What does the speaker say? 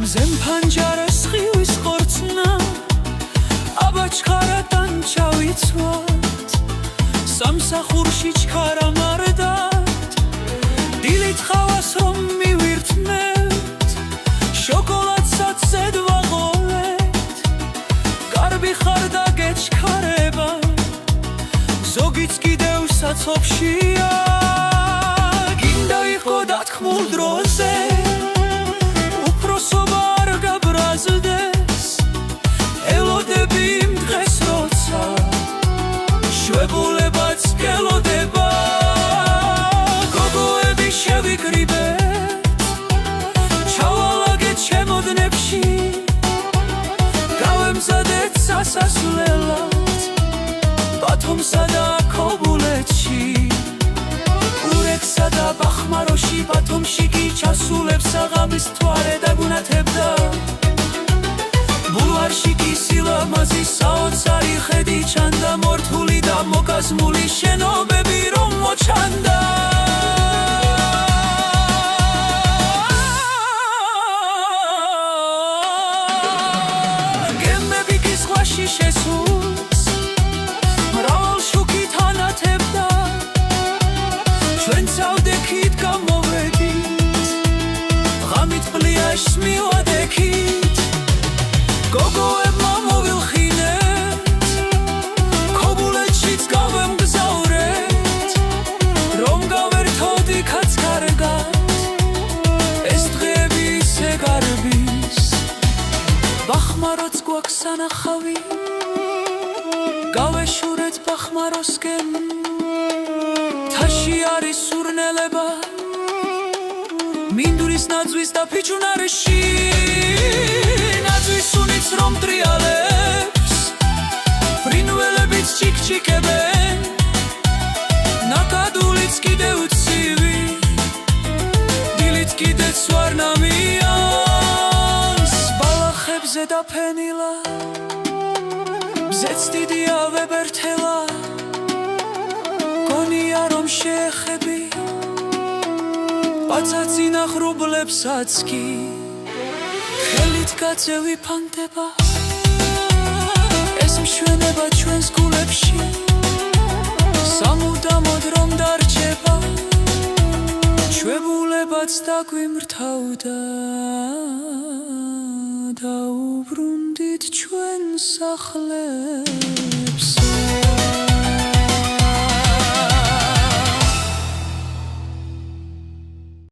მზემ ფანჯარას ხივის ხორცნა აბაჩქარატან ჩავიცვათ სამსახურში ჩქარა მარდათ დილით ხავას რომ მივირთმევთ შოკოლადსაც ზედ ვაყოლეთ კარბი ხარ და გეჩქარება ზოგიც კიდევ საცობშია გინდა იყო დათქმულ დროზე შვებულებაც გელოდება გოგოები შევიკრიბეთ ჩავალაგეთ შემოდნებში გავემზადეთ სასასვლელად ბათუმსა და ქობულეთში ურექსა და ბახმაროში ბათუმში კი ჩასულებს საღამის თვარე დაგუნათებდა ბულვარში კი სილამაზის საოცარი ხედი ჩანდა მორთული და მოკაზმული შენობები რომ მოჩანდა გემები კი ზღვაში შესულს მრავალ შუქით ანათებდა ჩვენ წავდექით გამოვედით ღამით პლიაჟს მივადექით გოგოებმა მოვილხინეთ ქობულეთშიც გავემგზავრეთ რომ გავერთოთ იქაც კარგად ეს დღეები ისე გარბის ბახმაროც გვაქვს სანახავი გავეშურეთ ბახმაროსკენ თაში არის სურნელება მინდვრის ნაძვის და ფიჩუნარში ნაძვისუნიც რომ ტრიალებს ფრინველებიც ჩიქჩიქებენ ნაკადულიც კიდევ ცივი დილით კიდეც ვარ ნამიანს ბალახებზე დაფენილა ბზეც დიდია ვებერთელა გონია რომ შეეხები პაცაცი ნახრუბლებსაც კი ხელით გაწევი ფანდება ეს მშვენება ჩვენს გულებში სამუდამოდ რომ დარჩება ჩვეულებაც დაგვიმრთავდა დაუბრუნდით ჩვენ სახლებს